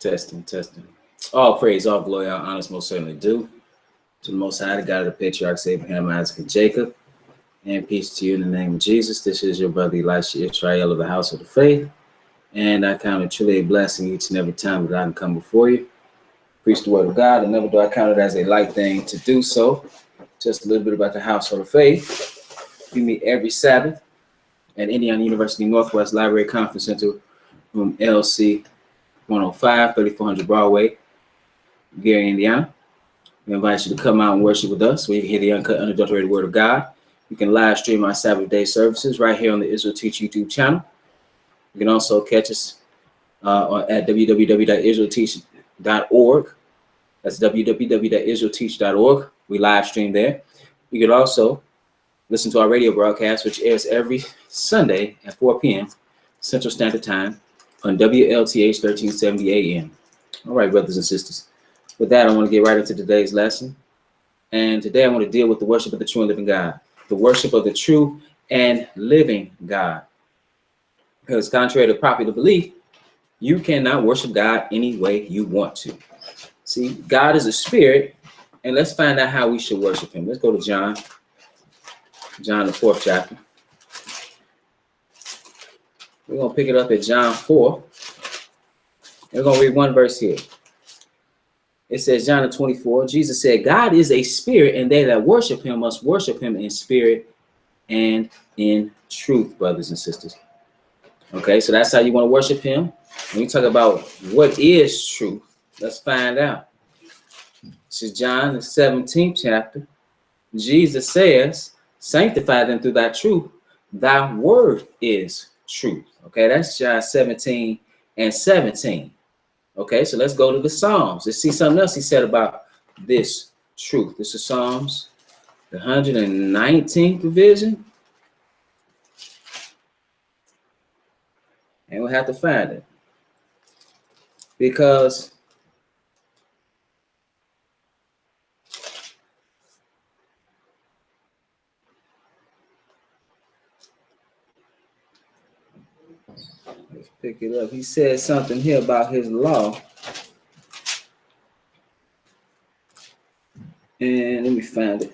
Testing, testing. All praise, all glory, all honors most certainly due to the Most High, the God of the patriarchs Abraham, Isaac, and Jacob. And peace to you in the name of Jesus. This is your brother Elisha Israel of the house of the faith. And I count it truly a blessing each and every time that I can come before you, preach the word of God, and never do I count it as a light thing to do so. Just a little bit about the household of faith. We meet every Sabbath at Indiana University Northwest Library Conference Center, room LC 105, 3400 Broadway, Gary, Indiana. We invite you to come out and worship with us, where you can hear the uncut, unadulterated word of God. You can live stream our Sabbath day services right here on the IsraelTeach YouTube channel. You can also catch us at www.IsraelTeach.org. That's www.IsraelTeach.org. We live stream there. You can also listen to our radio broadcast, which airs every Sunday at 4 p.m. Central Standard Time on WLTH 1370 AM. All right, brothers and sisters. With that, I want to get right into today's lesson. And today I want to deal with the worship of the true and living God. The worship of the true and living God. Because contrary to popular belief, you cannot worship God any way you want to. See, God is a spirit, and let's find out how we should worship him. Let's go to John the 4th chapter. We're going to pick it up at John 4. We're going to read one verse here. It says, John 24, Jesus said, God is a spirit, and they that worship him must worship him in spirit and in truth, brothers and sisters. Okay, so that's how you want to worship him. When we talk about what is truth, let's find out. This is John, the 17th chapter. Jesus says, sanctify them through thy truth. Thy word is truth. Okay, that's John 17 and 17. Okay, so let's go to the Psalms. Let's see something else he said about this truth. This is Psalms, the 119th division. And we'll have to find it. Because let's pick it up. He said something here about his law. And let me find it.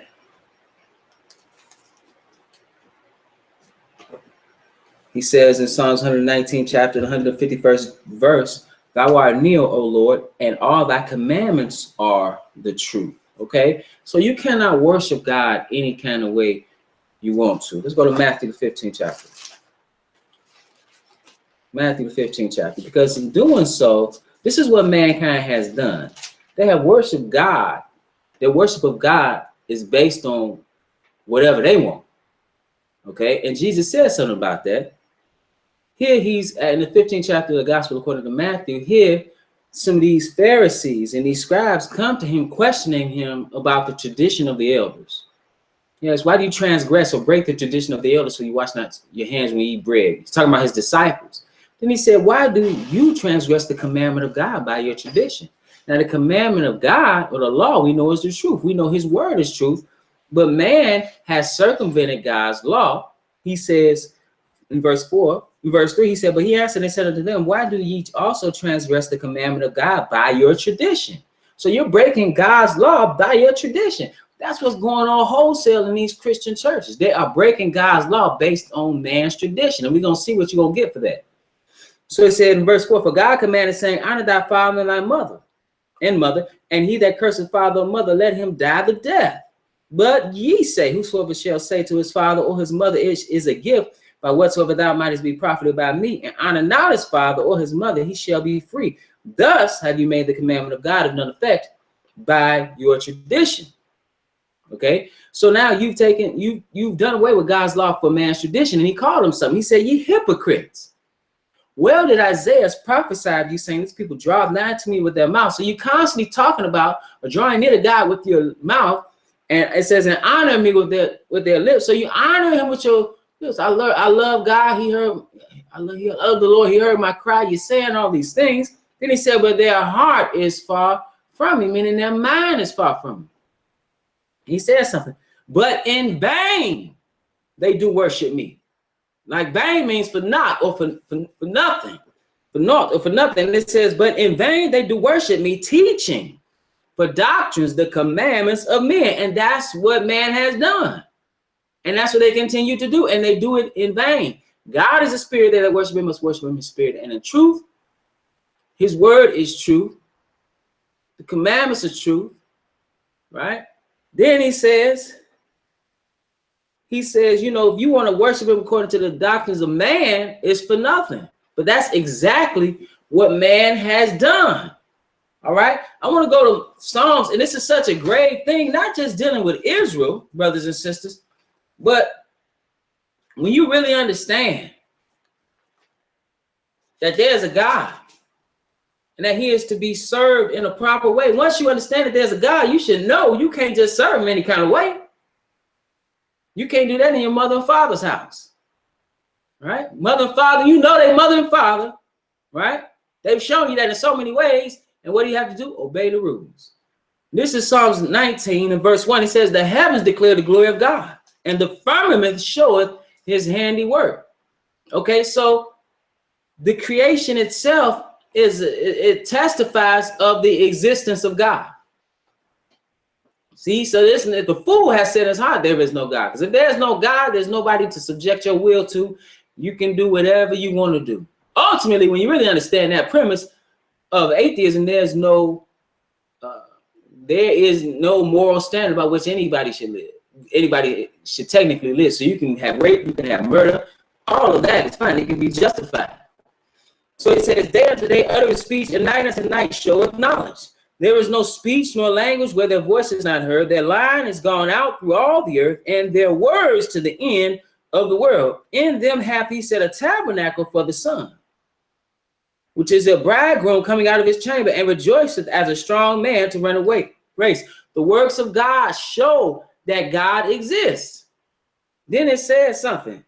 He says in Psalms 119, chapter, the 151st verse, thou art near, O Lord, and all thy commandments are the truth. Okay, so you cannot worship God any kind of way you want to. Let's go to Matthew, the 15th chapter. Matthew, the 15th chapter. Because in doing so, this is what mankind has done. They have worshiped God. Their worship of God is based on whatever they want. Okay, and Jesus said something about that. Here he's in the 15th chapter of the gospel according to Matthew. Here, some of these Pharisees and these scribes come to him, questioning him about the tradition of the elders. Yes, why do you transgress or break the tradition of the elders so you wash not your hands when you eat bread? He's talking about his disciples. Then he said, why do you transgress the commandment of God by your tradition? Now, the commandment of God, or the law, we know is the truth. We know his word is truth. But man has circumvented God's law. He says in verse 3, he said, but he answered and said unto them, why do ye also transgress the commandment of God by your tradition? So you're breaking God's law by your tradition. That's what's going on wholesale in these Christian churches. They are breaking God's law based on man's tradition. And we're going to see what you're going to get for that. So he said in verse 4, for God commanded, saying, honor thy father and thy mother, and he that curseth father or mother, let him die the death. But ye say, whosoever shall say to his father or his mother is a gift, by whatsoever thou mightest be profited by me, and honor not his father or his mother, he shall be free. Thus have you made the commandment of God of none effect by your tradition. Okay, so now you've done away with God's law for man's tradition, and he called them something. He said, ye hypocrites. Well did Isaiah prophesy of you, saying, these people draw nigh to me with their mouth. So you're constantly talking about or drawing near to God with your mouth, and it says, and honor me with their lips. So you honor him with your lips. I love God. I love the Lord. He heard my cry. You're saying all these things. Then he said, but their heart is far from me, meaning their mind is far from me. He said something, but in vain they do worship me. Like vain means for naught or for nothing. for naught or for nothing. And it says, but in vain they do worship me, teaching for doctrines the commandments of men. And that's what man has done. And that's what they continue to do. And they do it in vain. God is a spirit that worship him must worship him in spirit and in truth. His word is truth. The commandments are truth. Right? Then he says, you know, if you want to worship him according to the doctrines of man, it's for nothing. But that's exactly what man has done. All right. I want to go to Psalms, and this is such a grave thing, not just dealing with Israel, brothers and sisters, but when you really understand that there's a God and that he is to be served in a proper way. Once you understand that there's a God, you should know you can't just serve him any kind of way. You can't do that in your mother and father's house. Right? Mother and father, you know they mother and father, right? They've shown you that in so many ways. And what do you have to do? Obey the rules. This is Psalms 19 and verse 1. It says, the heavens declare the glory of God, and the firmament showeth his handiwork. Okay, so the creation itself it testifies of the existence of God. See, so this, the fool has said in his heart, there is no God. Because if there's no God, there's nobody to subject your will to. You can do whatever you want to do. Ultimately, when you really understand that premise of atheism, there is no moral standard by which anybody should live. Anybody should technically live. So you can have rape, you can have murder, all of that is fine. It can be justified. So it says, day unto day uttereth speech, and night unto night showeth knowledge. There is no speech nor language where their voice is not heard. Their line is gone out through all the earth, and their words to the end of the world. In them hath he set a tabernacle for the sun, which is a bridegroom coming out of his chamber, and rejoiceth as a strong man to run a race. The works of God show that God exists. Then it says something.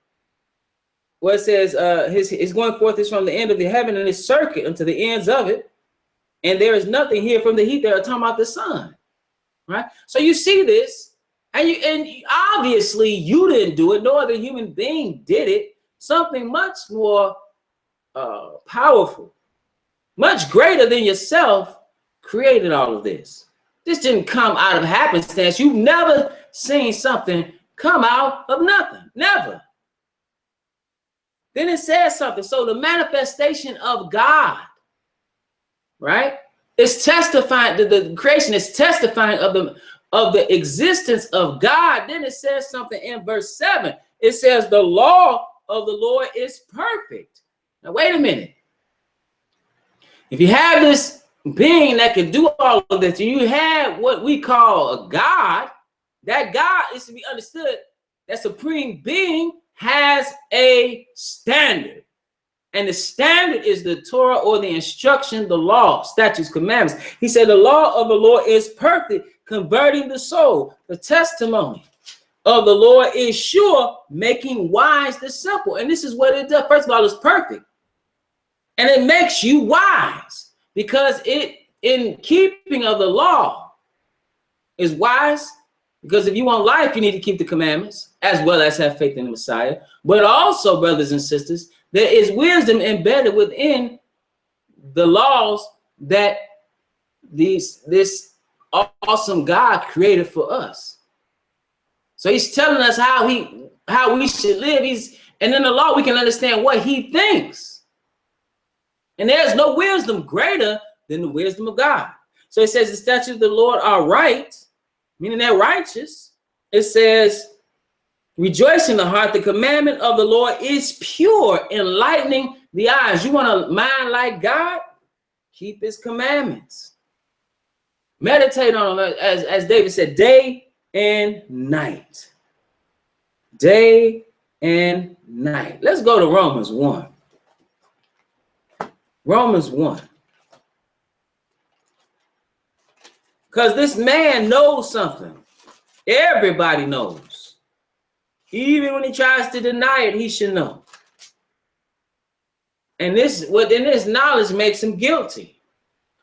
Well, it says, his going forth is from the end of the heaven, and his circuit unto the ends of it. And there is nothing here from the heat. They're talking about the sun, right? So you see this, and obviously you didn't do it. No other human being did it. Something much more powerful, much greater than yourself created all of this. This didn't come out of happenstance. You've never seen something come out of nothing. Never. Then it says something. So the manifestation of God, right, is testifying, the creation is testifying of the existence of God. Then it says something in verse 7. It says the law of the Lord is perfect. Now wait a minute. If you have this being that can do all of this, and you have what we call a God, that God is to be understood. That supreme being has a standard. And the standard is the Torah, or the instruction, the law, statutes, commandments. He said the law of the Lord is perfect, converting the soul. The testimony of the Lord is sure, making wise the simple. And this is what it does. First of all, it's perfect. And it makes you wise, because it, in keeping of the law, is wise. Because if you want life, you need to keep the commandments, as well as have faith in the Messiah. But also, brothers and sisters, there is wisdom embedded within the laws that this awesome God created for us. So he's telling us how we should live. And in the law, we can understand what he thinks. And there's no wisdom greater than the wisdom of God. So it says the statutes of the Lord are right, meaning they're righteous. It says, rejoice in the heart. The commandment of the Lord is pure, enlightening the eyes. You want a mind like God? Keep his commandments. Meditate on them, as David said, day and night. Day and night. Let's go to Romans 1. Romans 1. Because this man knows something. Everybody knows. Even when he tries to deny it, he should know. And this knowledge makes him guilty.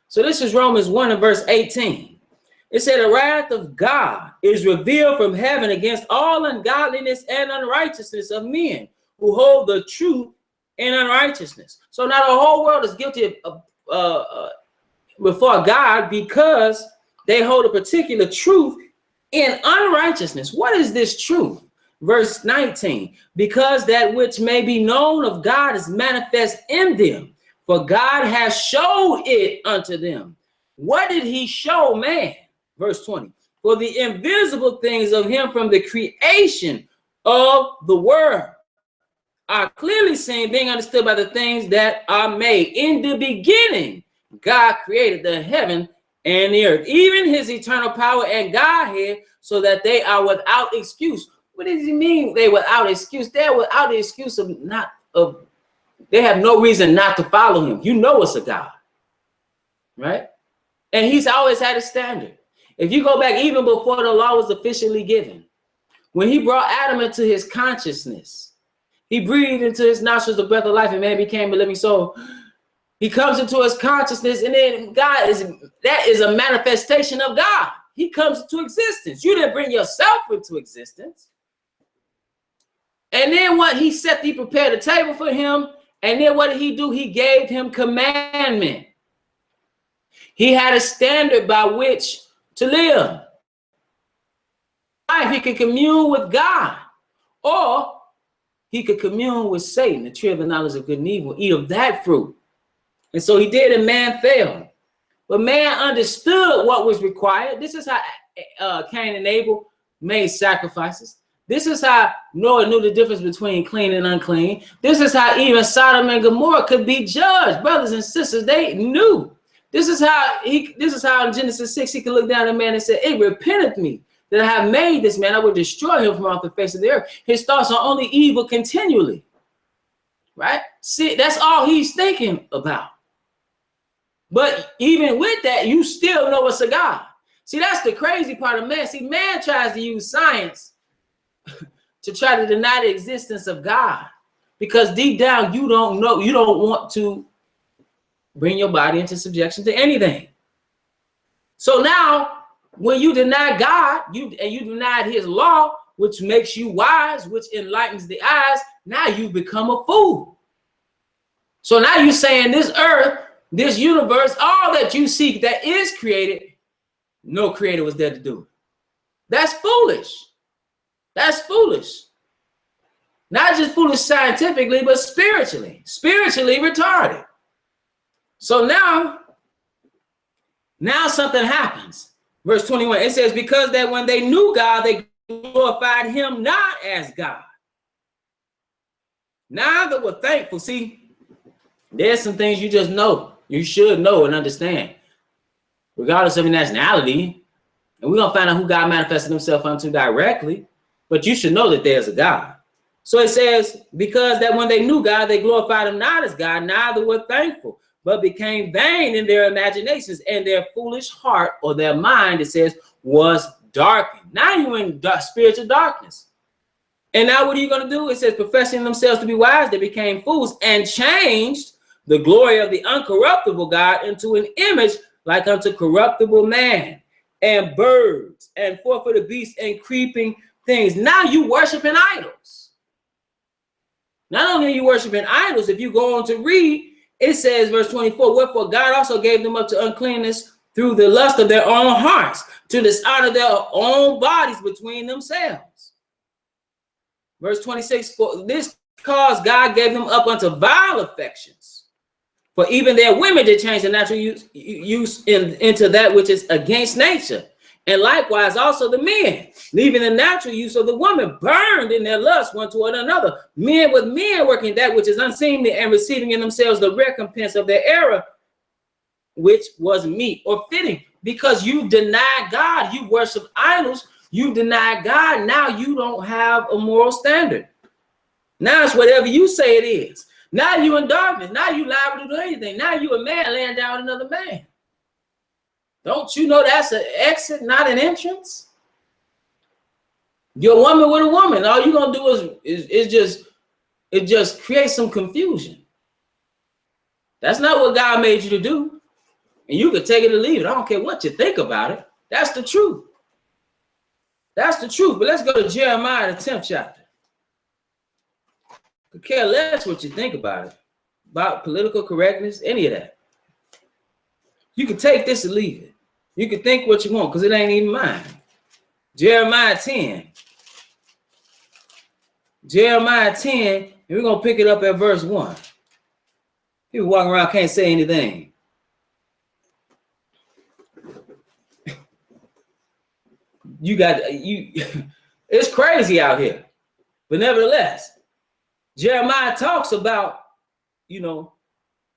So this is Romans 1 and verse 18. It said, the wrath of God is revealed from heaven against all ungodliness and unrighteousness of men who hold the truth in unrighteousness. So now the whole world is guilty of before God because they hold a particular truth in unrighteousness. What is this truth? Verse 19, because that which may be known of God is manifest in them, for God has showed it unto them. What did he show man? Verse 20, for the invisible things of him from the creation of the world are clearly seen, being understood by the things that are made. In the beginning, God created the heaven and the earth, even his eternal power and Godhead, so that they are without excuse. What does he mean they without excuse? They're without the excuse of they have no reason not to follow him. You know it's a God, right? And he's always had a standard. If you go back even before the law was officially given, when he brought Adam into his consciousness, he breathed into his nostrils the breath of life, and man became a living soul. He comes into his consciousness, and then that is a manifestation of God. He comes into existence. You didn't bring yourself into existence. And then what he said, he prepared a table for him. And then what did he do? He gave him commandment. He had a standard by which to live. He could commune with God, or he could commune with Satan, the tree of the knowledge of good and evil, eat of that fruit. And so he did, and man failed. But man understood what was required. This is how Cain and Abel made sacrifices. This is how Noah knew the difference between clean and unclean. This is how even Sodom and Gomorrah could be judged. Brothers and sisters, they knew. This is how in Genesis 6 he could look down at man and say, it repenteth me that I have made this man. I will destroy him from off the face of the earth. His thoughts are only evil continually. Right? See, that's all he's thinking about. But even with that, you still know it's a God. See, that's the crazy part of man. See, man tries to use science to try to deny the existence of God, because deep down you don't know, you don't want to bring your body into subjection to anything. So now when you deny God, you denied his law, which makes you wise, which enlightens the eyes, now you become a fool. So now you're saying this earth, this universe, all that you seek that is created, no creator was there to do it. That's foolish. That's foolish. Not just foolish scientifically, but spiritually retarded. So now something happens. Verse 21, it says, because that when they knew God, they glorified him not as God. Neither were thankful. See, there's some things you just know. You should know and understand, regardless of your nationality. And we're going to find out who God manifested himself unto directly. But you should know that there's a God. So it says, because that when they knew God, they glorified him not as God, neither were thankful, but became vain in their imaginations, and their foolish heart, or their mind, it says, was darkened. Now you're in spiritual darkness. And now what are you going to do? It says, professing themselves to be wise, they became fools, and changed the glory of the uncorruptible God into an image like unto corruptible man, and birds, and four-footed beasts, and creeping things. Now you worshiping idols. Not only are you worshiping idols, if you go on to read, it says, verse 24, wherefore God also gave them up to uncleanness through the lust of their own hearts, to dishonor their own bodies between themselves. Verse 26, for this cause God gave them up unto vile affections. For even their women did change the natural use into that which is against nature. And likewise also the men, leaving the natural use of the woman, burned in their lust one toward another. Men with men working that which is unseemly, and receiving in themselves the recompense of their error, which was meet or fitting. Because you deny God, you worship idols, you deny God, now you don't have a moral standard. Now it's whatever you say it is. Now you in darkness. Now you liable to do anything. Now you a man laying down with another man. Don't you know that's an exit, not an entrance? You're a woman with a woman. All you're gonna do is just create some confusion. That's not what God made you to do. And you can take it or leave it. I don't care what you think about it. That's the truth. That's the truth. But let's go to Jeremiah, the 10th chapter. Could care less what you think about it, about political correctness, any of that. You can take this or leave it. You can think what you want because it ain't even mine. Jeremiah 10. Jeremiah 10, and we're going to pick it up at verse 1. People walking around can't say anything. It's crazy out here. But nevertheless, Jeremiah talks about,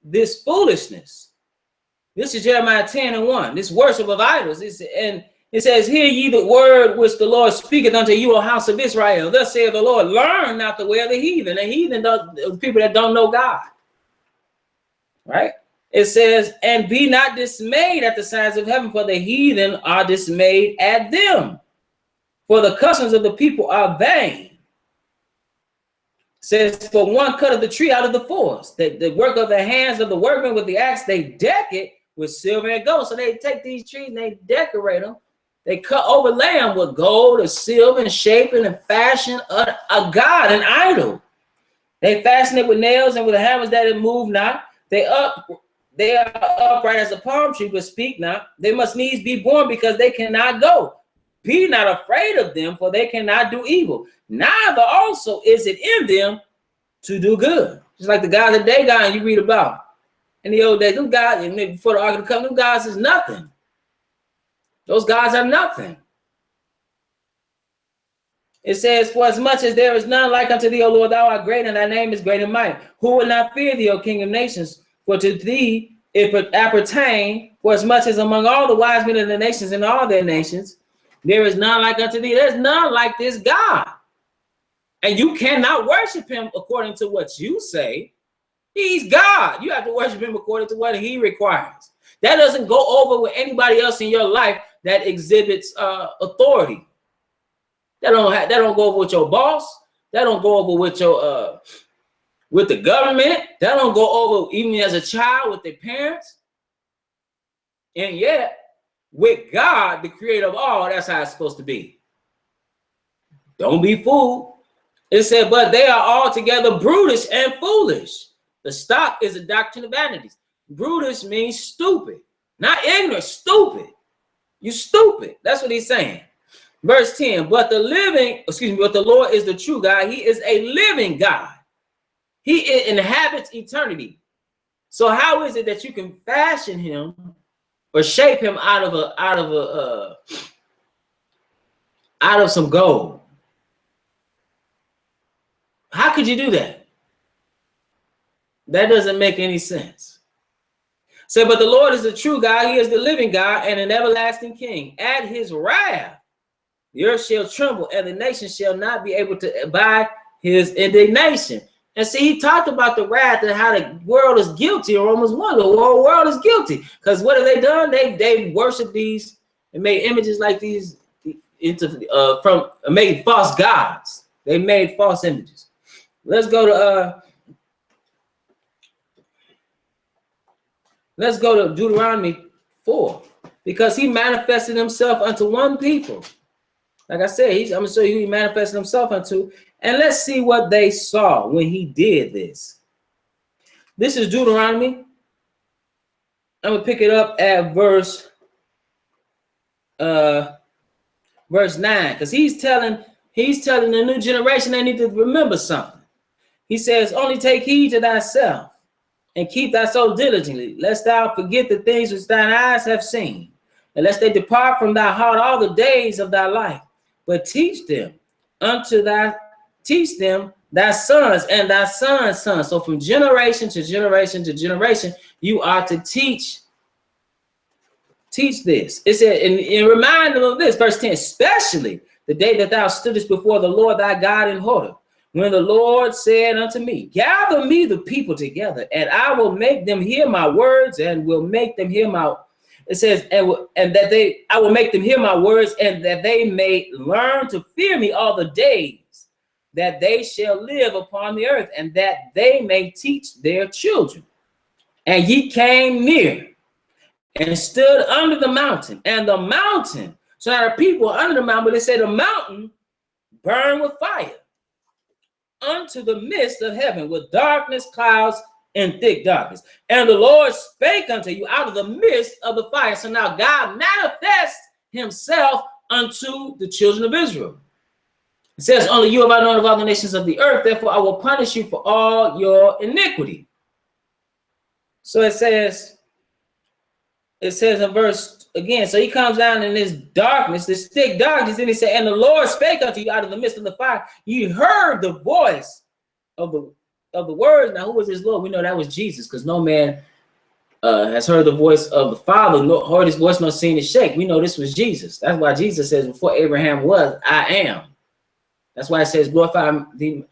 this foolishness. This is Jeremiah 10:1. This worship of idols. And it says, hear ye the word which the Lord speaketh unto you, O house of Israel. Thus saith the Lord, learn not the way of the heathen. The heathen, the people that don't know God. Right? It says, and be not dismayed at the signs of heaven, for the heathen are dismayed at them. For the customs of the people are vain. It says, for one cut of the tree out of the forest, the work of the hands of the workmen with the axe, they deck it with silver and gold. So they take these trees and they decorate them. They overlay them with gold and silver and shaping and fashion a god, an idol. They fasten it with nails and with hammers that it move not. They are upright as a palm tree, but speak not. They must needs be born because they cannot go. Be not afraid of them, for they cannot do evil. Neither also is it in them to do good. Just like the guys that Dagon you read about in the old days. Them guys, before the Ark of the Covenant, them guys is nothing. Those guys are nothing. It says, for as much as there is none like unto thee, O Lord, thou art great, and thy name is great and mighty. Who will not fear thee, O King of nations? For to thee it appertain, for as much as among all the wise men of the nations and all their nations, there is none like unto thee. There's none like this God. And you cannot worship him according to what you say. He's God. You have to worship him according to what he requires. That doesn't go over with anybody else in your life that exhibits authority. That don't go over with your boss. That don't go over with your with the government. That don't go over even as a child with their parents. And yet, with God, the creator of all, that's how it's supposed to be. Don't be fooled. It said, but they are altogether brutish and foolish. The stock is a doctrine of vanities. Brutish means stupid, not ignorant, stupid. You stupid. That's what he's saying. Verse 10, but the Lord is the true God. He is a living God. He inhabits eternity. So how is it that you can fashion him or shape him out of some gold? How could you do that? That doesn't make any sense. So, but the Lord is the true God. He is the living God and an everlasting King. At his wrath, the earth shall tremble, and the nation shall not be able to abide his indignation. And see, he talked about the wrath and how the world is guilty. Romans 1, the whole world is guilty. Because what have they done? They worship these and made images like these made false gods. They made false images. Let's go to Deuteronomy 4, because he manifested himself unto one people. Like I said, I'm going to show you who he manifested himself unto. And let's see what they saw when he did this. This is Deuteronomy. I'm going to pick it up at verse 9, because he's telling the new generation they need to remember something. He says, only take heed to thyself and keep thy soul diligently, lest thou forget the things which thine eyes have seen, and lest they depart from thy heart all the days of thy life. But teach them thy sons and thy sons' sons. So from generation to generation to generation, you are to teach this. It said, and remind them of this, verse 10, especially the day that thou stoodest before the Lord thy God in Horeb, when the Lord said unto me, gather me the people together, and I will make them hear my words, and will make them hear my. It says, I will make them hear my words, and that they may learn to fear me all the days that they shall live upon the earth, and that they may teach their children. And ye came near and stood under the mountain, and the mountain. So there are people under the mountain, but they say the mountain burned with fire. unto the midst of heaven with darkness, clouds, and thick darkness. And the Lord spake unto you out of the midst of the fire. So now God manifests himself unto the children of Israel. It says, only you have I known of all the nations of the earth, therefore I will punish you for all your iniquity. So it says in verse again, so he comes down in this darkness, this thick darkness, and he said, and the Lord spake unto you out of the midst of the fire. You heard the voice of the words. Now, who was this Lord? We know that was Jesus, because no man has heard the voice of the Father, nor heard his voice, nor seen his shape. We know this was Jesus. That's why Jesus says, before Abraham was, I am. That's why it says, glorify thee,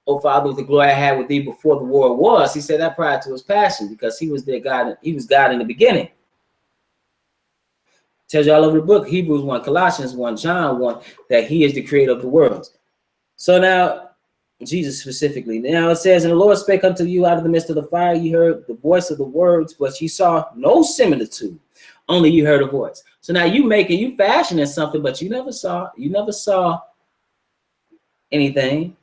O Father, with the glory I had with thee before the world was. He said that prior to his passion, because he was their God. He was God in the beginning. Tells you all over the book, Hebrews 1, Colossians 1, John 1, that he is the creator of the world. So now, Jesus specifically. Now it says, and the Lord spake unto you out of the midst of the fire. You heard the voice of the words, but you saw no similitude. Only you heard a voice. So now you fashioning something, but you never saw anything.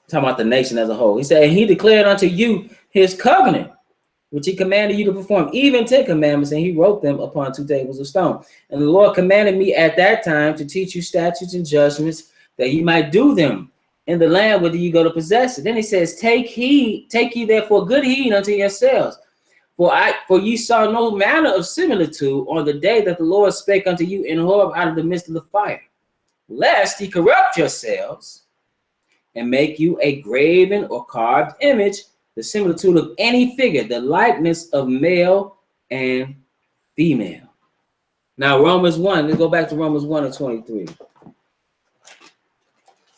Talking about the nation as a whole. He said, and he declared unto you his covenant, which he commanded you to perform, even 10 commandments, and he wrote them upon 2 tables of stone. And the Lord commanded me at that time to teach you statutes and judgments, that ye might do them in the land whither you go to possess it. Then he says, take ye therefore good heed unto yourselves, for ye saw no manner of similitude on the day that the Lord spake unto you in Horeb out of the midst of the fire, lest ye corrupt yourselves and make you a graven or carved image, the similitude of any figure, the likeness of male and female. Now Romans 1, let's go back to Romans 1 and 23.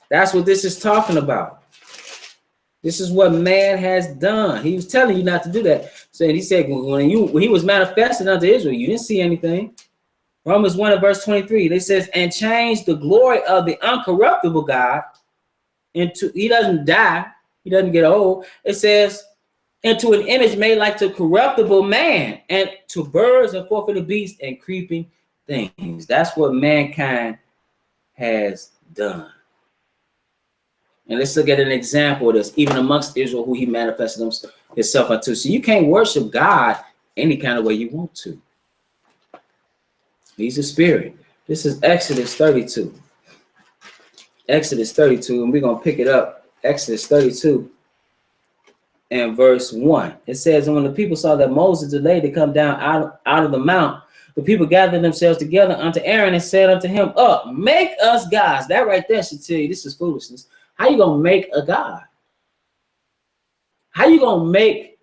That's what this is talking about. This is what man has done. He was telling you not to do that. So he said, when he was manifested unto Israel, you didn't see anything. Romans 1 and verse 23, it says, and change the glory of the uncorruptible God into, he doesn't die, he doesn't get old. It says, into an image made like to corruptible man, and to birds and four-footed beasts and creeping things. That's what mankind has done. And let's look at an example of this, even amongst Israel, who he manifested himself unto. So you can't worship God any kind of way you want to. He's a spirit. This is Exodus 32. Exodus 32, and we're going to pick it up. Exodus 32 and verse 1. It says, and when the people saw that Moses delayed to come down out of the mount, the people gathered themselves together unto Aaron and said unto him, up, make us gods. That right there should tell you this is foolishness. How you going to make a God? How you going to make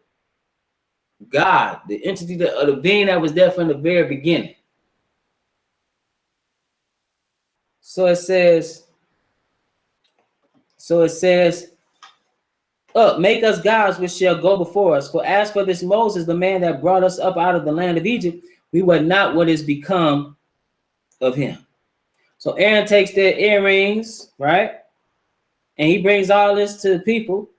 God, the entity or the being that was there from the very beginning? So it says, up, make us gods which shall go before us. For as for this Moses, the man that brought us up out of the land of Egypt, we were not what is become of him. So Aaron takes their earrings, right? And he brings all this to the people.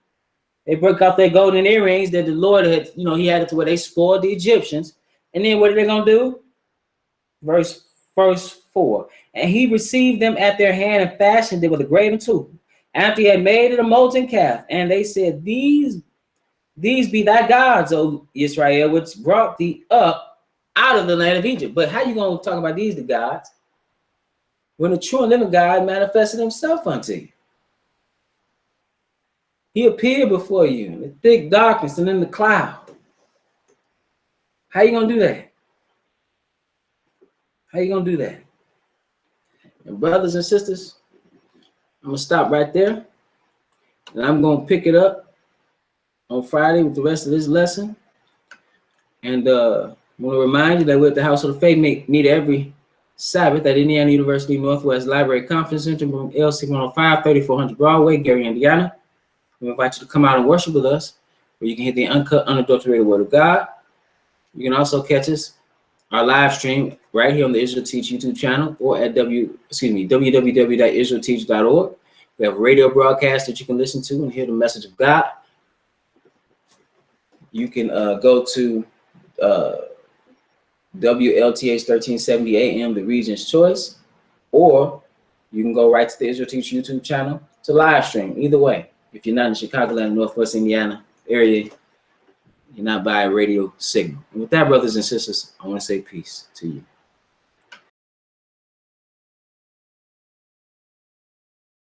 They broke out their golden earrings that the Lord had, he had it to where they spoiled the Egyptians. And then what are they going to do? Verse 4. And he received them at their hand and fashioned them with a graven tool, after he had made it a molten calf. And they said, these be thy gods, O Israel, which brought thee up out of the land of Egypt. But how you going to talk about these the gods when the true and living God manifested himself unto you? He appeared before you in the thick darkness and in the cloud. How you going to do that? How you going to do that? And brothers and sisters, I'm going to stop right there. And I'm going to pick it up on Friday with the rest of this lesson. And I want to remind you that we're at the House of the Faith meet every Sabbath at Indiana University Northwest Library Conference Center, room LC 105, 3400 Broadway, Gary, Indiana. We invite you to come out and worship with us, where you can hear the uncut, unadulterated Word of God. You can also catch us, our live stream, right here on the IsraelTeach YouTube channel, or at www.IsraelTeach.org. We have a radio broadcast that you can listen to and hear the message of God. You can go to WLTH 1370 AM, the Region's Choice, or you can go right to the IsraelTeach YouTube channel to live stream. Either way, If you're not in the Chicagoland, Northwest Indiana area, you're not by a radio signal. And with that, brothers and sisters, I want to say peace to you.